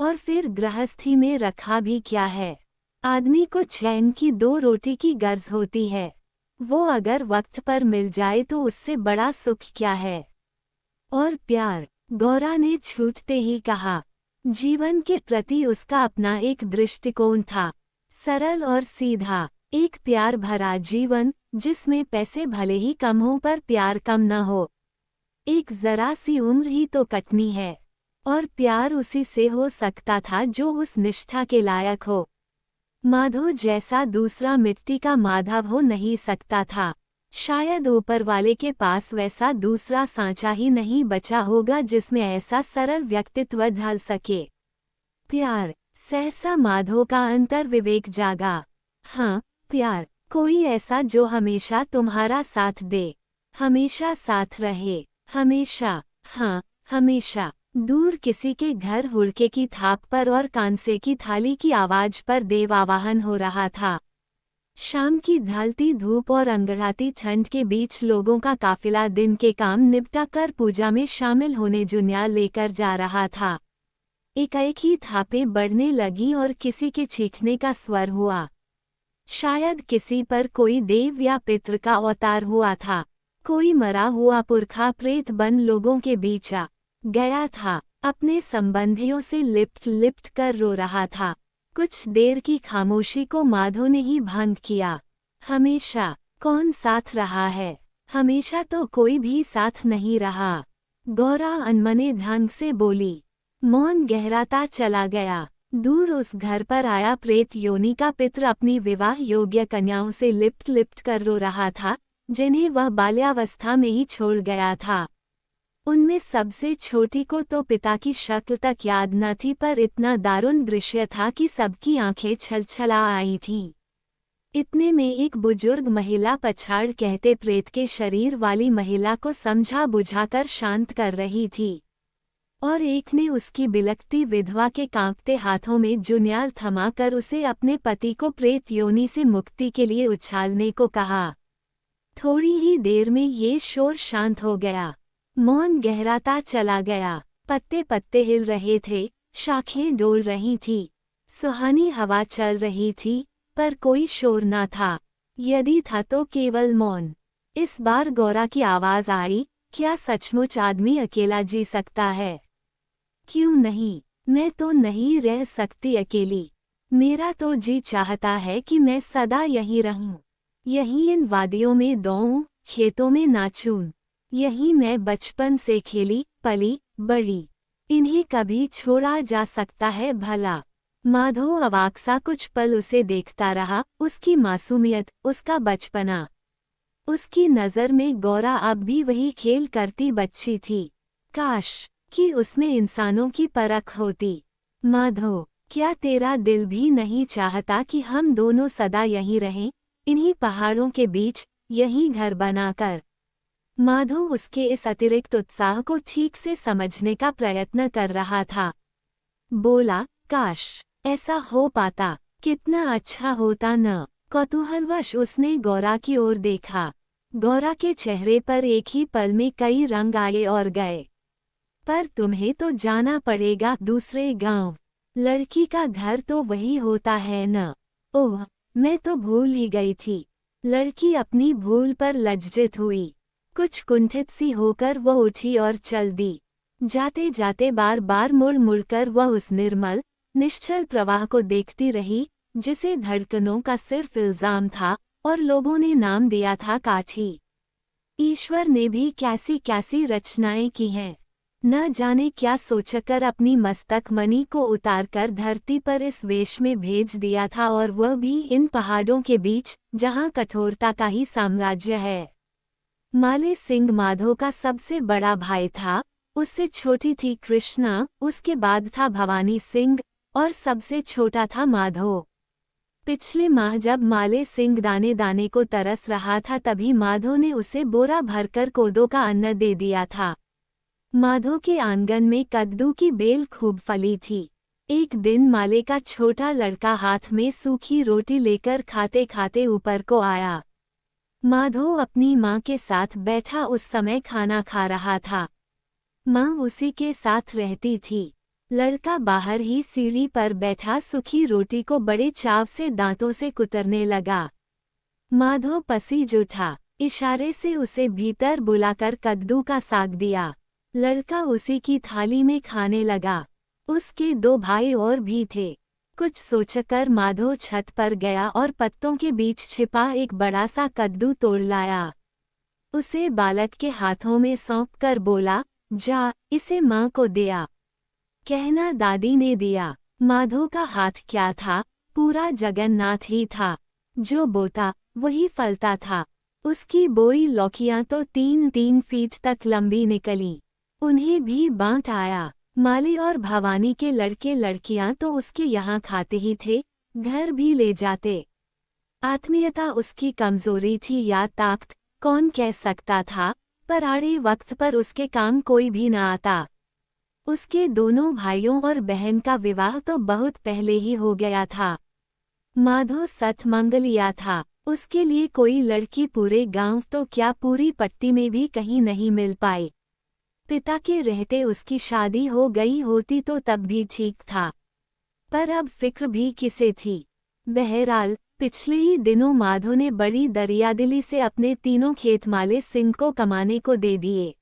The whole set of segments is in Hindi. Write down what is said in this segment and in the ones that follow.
और फिर गृहस्थी में रखा भी क्या है। आदमी को चैन की 2 रोटी की गर्ज होती है, वो अगर वक्त पर मिल जाए तो उससे बड़ा सुख क्या है। और प्यार, गौरा ने छूटते ही कहा। जीवन के प्रति उसका अपना एक दृष्टिकोण था, सरल और सीधा। एक प्यार भरा जीवन, जिसमें पैसे भले ही कम हों पर प्यार कम न हो। एक जरा सी उम्र ही तो कटनी है, और प्यार उसी से हो सकता था जो उस निष्ठा के लायक हो। माधो जैसा दूसरा मिट्टी का माधव हो नहीं सकता था। शायद ऊपर वाले के पास वैसा दूसरा सांचा ही नहीं बचा होगा जिसमें ऐसा सरल व्यक्तित्व ढल सके। प्यार, सहसा माधो का अंतर विवेक जागा। हाँ, प्यार, कोई ऐसा जो हमेशा तुम्हारा साथ दे, हमेशा साथ रहे, हमेशा, हाँ हमेशा। दूर किसी के घर हुड़के की थाप पर और कांसे की थाली की आवाज पर देव आवाहन हो रहा था। शाम की ढलती धूप और अंगड़ाती ठंड के बीच लोगों का काफिला दिन के काम निपटा कर पूजा में शामिल होने जुनिया लेकर जा रहा था। एकाएक ही थापें बढ़ने लगी और किसी के चीखने का स्वर हुआ। शायद किसी पर कोई देव या पितृ का अवतार हुआ था। कोई मरा हुआ पुरखा प्रेत बन लोगों के बीच आ गया था, अपने संबंधियों से लिपट लिपट कर रो रहा था। कुछ देर की खामोशी को माधो ने ही भंग किया। हमेशा कौन साथ रहा है? हमेशा तो कोई भी साथ नहीं रहा। गौरा अनमने ढंग से बोली। मौन गहराता चला गया। दूर उस घर पर आया प्रेत योनि का पितृ अपनी विवाह योग्य कन्याओं से लिपट लिपट कर रो रहा था, जिन्हें वह बाल्यावस्था में ही छोड़ गया था। उनमें सबसे छोटी को तो पिता की शक्ल तक याद न थी, पर इतना दारुण दृश्य था कि सबकी आंखें छलछला आई थीं। इतने में एक बुजुर्ग महिला पछाड़ कहते प्रेत के शरीर वाली महिला को समझा बुझाकर शांत कर रही थी, और एक ने उसकी बिलखती विधवा के कांपते हाथों में जुन्याल थमाकर उसे अपने पति को प्रेत योनि से मुक्ति के लिए उछालने को कहा। थोड़ी ही देर में ये शोर शांत हो गया। मौन गहराता चला गया। पत्ते पत्ते हिल रहे थे, शाखें डोल रही थीं, सुहानी हवा चल रही थी, पर कोई शोर न था। यदि था तो केवल मौन। इस बार गौरा की आवाज आई, क्या सचमुच आदमी अकेला जी सकता है? क्यों नहीं, मैं तो नहीं रह सकती अकेली। मेरा तो जी चाहता है कि मैं सदा यहीं रहूं, यहीं इन वादियों में दौड़ूं, खेतों में नाचूं। यहीं मैं बचपन से खेली पली बड़ी। इन्हें कभी छोड़ा जा सकता है भला? माधो अवाक सा कुछ पल उसे देखता रहा, उसकी मासूमियत, उसका बचपना। उसकी नज़र में गौरा अब भी वही खेल करती बच्ची थी। काश कि उसमें इंसानों की परख होती। माधो, क्या तेरा दिल भी नहीं चाहता कि हम दोनों सदा यहीं रहें, इन्हीं पहाड़ों के बीच, यहीं घर बनाकर? माधो उसके इस अतिरिक्त उत्साह को ठीक से समझने का प्रयत्न कर रहा था। बोला, काश ऐसा हो पाता, कितना अच्छा होता न। कौतूहलवश उसने गौरा की ओर देखा। गौरा के चेहरे पर एक ही पल में कई रंग आए और गए। पर तुम्हें तो जाना पड़ेगा दूसरे गांव। लड़की का घर तो वही होता है न। ओह, मैं तो भूल ही गई थी। लड़की अपनी भूल पर लज्जित हुई। कुछ कुंठित सी होकर वह उठी और चल दी। जाते जाते बार बार मुड़ मुड़कर वह उस निर्मल, निश्चल प्रवाह को देखती रही, जिसे धड़कनों का सिर्फ इल्जाम था और लोगों ने नाम दिया था काठी। ईश्वर ने भी कैसी कैसी रचनाएं की हैं। न जाने क्या सोचकर अपनी मस्तक मणि को उतारकर धरती पर इस वेश में भेज दिया था, और वह भी इन पहाड़ों के बीच, जहां कठोरता का ही साम्राज्य है। माले सिंह माधो का सबसे बड़ा भाई था, उससे छोटी थी कृष्णा, उसके बाद था भवानी सिंह, और सबसे छोटा था माधो। पिछले माह जब माले सिंह दाने दाने को तरस रहा था, तभी माधो ने उसे बोरा भरकर कोदो का अन्न दे दिया था। माधो के आंगन में कद्दू की बेल खूब फली थी। एक दिन माले का छोटा लड़का हाथ में सूखी रोटी लेकर खाते खाते ऊपर को आया। माधो अपनी माँ के साथ बैठा उस समय खाना खा रहा था। माँ उसी के साथ रहती थी। लड़का बाहर ही सीढ़ी पर बैठा सूखी रोटी को बड़े चाव से दांतों से कुतरने लगा। माधो पसीज उठा, इशारे से उसे भीतर बुलाकर कद्दू का साग दिया। लड़का उसी की थाली में खाने लगा। उसके 2 भाई और भी थे। कुछ सोचकर माधो छत पर गया और पत्तों के बीच छिपा एक बड़ा सा कद्दू तोड़ लाया। उसे बालक के हाथों में सौंप कर बोला, जा इसे माँ को दिया। कहना दादी ने दिया। माधो का हाथ क्या था, पूरा जगन्नाथ ही था। जो बोता वही फलता था। उसकी बोई लौकियां तो 3-3 फीट तक लंबी निकली। उन्हें भी बांट आया। माली और भवानी के लड़के लड़कियां तो उसके यहाँ खाते ही थे, घर भी ले जाते। आत्मीयता उसकी कमजोरी थी या ताकत, कौन कह सकता था, पर आड़े वक्त पर उसके काम कोई भी न आता। उसके दोनों भाइयों और बहन का विवाह तो बहुत पहले ही हो गया था। माधो सतमंगलिया था। उसके लिए कोई लड़की पूरे गांव तो क्या पूरी पट्टी में भी कहीं नहीं मिल पाई। पिता के रहते उसकी शादी हो गई होती तो तब भी ठीक था, पर अब फिक्र भी किसे थी। बहरहाल पिछले ही दिनों माधो ने बड़ी दरियादिली से अपने 3 खेत माले सिंह को कमाने को दे दिए।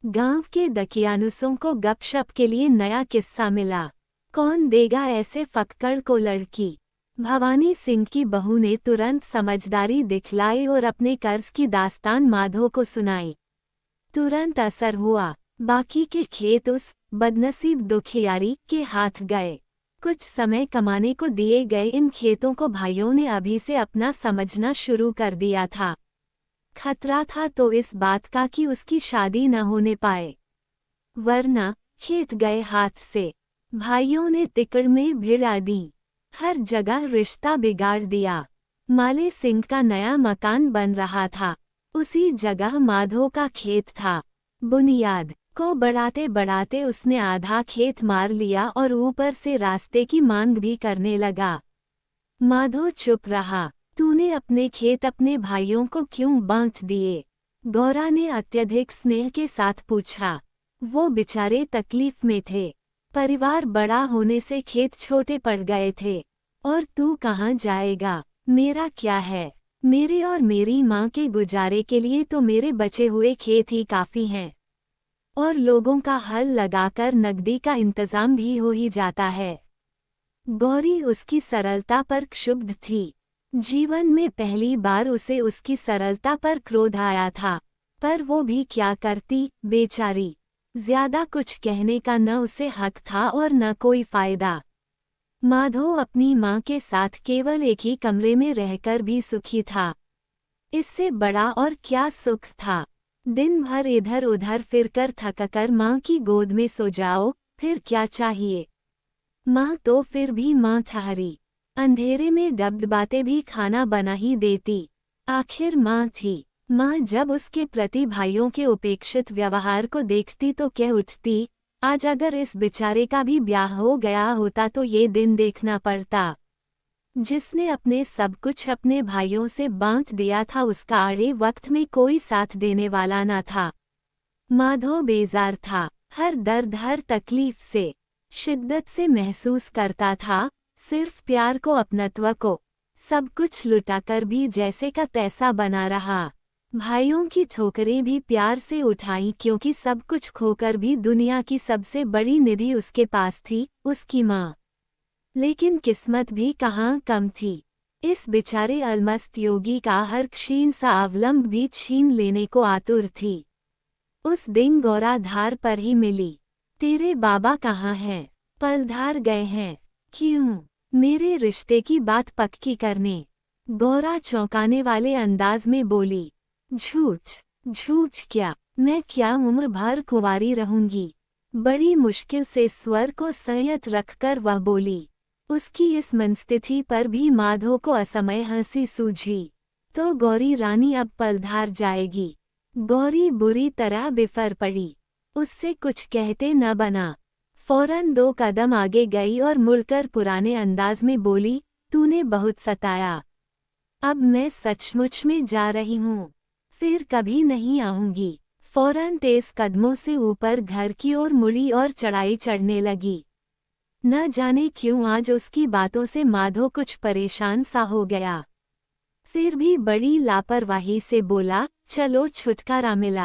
गांव के दकियानुसों को गपशप के लिए नया किस्सा मिला। कौन देगा ऐसे फक्कड़ को लड़की। भवानी सिंह की बहू ने तुरंत समझदारी दिखलाई और अपने कर्ज की दास्तान माधो को सुनाई। तुरंत असर हुआ। बाकी के खेत उस बदनसीब दुखियारी के हाथ गए। कुछ समय कमाने को दिए गए इन खेतों को भाइयों ने अभी से अपना समझना शुरू कर दिया था। खतरा था तो इस बात का कि उसकी शादी न होने पाए, वरना खेत गए हाथ से। भाइयों ने तिकड़ में भिड़ा दी। हर जगह रिश्ता बिगाड़ दिया। माले सिंह का नया मकान बन रहा था। उसी जगह माधो का खेत था। बुनियाद को बढ़ाते बढ़ाते उसने आधा खेत मार लिया और ऊपर से रास्ते की मांग भी करने लगा। माधो चुप रहा। तूने अपने खेत अपने भाइयों को क्यों बांट दिए? गौरा ने अत्यधिक स्नेह के साथ पूछा। वो बेचारे तकलीफ में थे। परिवार बड़ा होने से खेत छोटे पड़ गए थे। और तू कहाँ जाएगा? मेरा क्या है? मेरे और मेरी माँ के गुजारे के लिए तो मेरे बचे हुए खेत ही काफ़ी हैं। और लोगों का हल लगाकर नकदी का इंतजाम भी हो ही जाता है। गौरी उसकी सरलता पर क्षुब्ध थी। जीवन में पहली बार उसे उसकी सरलता पर क्रोध आया था, पर वो भी क्या करती, बेचारी। ज्यादा कुछ कहने का न उसे हक था और न कोई फायदा। माधो अपनी माँ के साथ केवल एक ही कमरे में रहकर भी सुखी था। इससे बड़ा और क्या सुख था। दिन भर इधर उधर फिरकर थककर माँ की गोद में सो जाओ, फिर क्या चाहिए। माँ तो फिर भी माँ ठहरी। अंधेरे में डबडबाते भी खाना बना ही देती। आखिर माँ थी। माँ जब उसके प्रति भाइयों के उपेक्षित व्यवहार को देखती तो कह उठती, आज अगर इस बेचारे का भी ब्याह हो गया होता तो ये दिन देखना पड़ता। जिसने अपने सब कुछ अपने भाइयों से बांट दिया था उसका आड़े वक्त में कोई साथ देने वाला न था। माधो बेजार था। हर दर्द हर तकलीफ से शिद्दत से महसूस करता था। सिर्फ प्यार को अपनत्व को सब कुछ लुटाकर भी जैसे का तैसा बना रहा। भाइयों की ठोकरें भी प्यार से उठाई क्योंकि सब कुछ खोकर भी दुनिया की सबसे बड़ी निधि उसके पास थी, उसकी माँ। लेकिन किस्मत भी कहाँ कम थी। इस बेचारे अलमस्त योगी का हर क्षीण सा अवलंब भी छीन लेने को आतुर थी। उस दिन गौरा धार पर ही मिली। तेरे बाबा कहाँ हैं? पलधार गए हैं। क्यों? मेरे रिश्ते की बात पक्की करने। गौरा चौंकाने वाले अंदाज में बोली। झूठ। झूठ क्या? मैं क्या उम्र भर कुंवारी रहूंगी? बड़ी मुश्किल से स्वर को संयत रखकर वह बोली। उसकी इस मनस्थिति पर भी माधो को असमय हंसी सूझी। तो गौरी रानी अब पलधार जाएगी। गौरी बुरी तरह बिफर पड़ी। उससे कुछ कहते न बना। फौरन 2 कदम आगे गई और मुड़कर पुराने अंदाज में बोली, तूने बहुत सताया। अब मैं सचमुच में जा रही हूँ। फिर कभी नहीं आऊंगी। फौरन तेज कदमों से ऊपर घर की ओर मुड़ी और चढ़ाई चढ़ने लगी। न जाने क्यों आज उसकी बातों से माधो कुछ परेशान सा हो गया। फिर भी बड़ी लापरवाही से बोला, चलो छुटकारा मिला।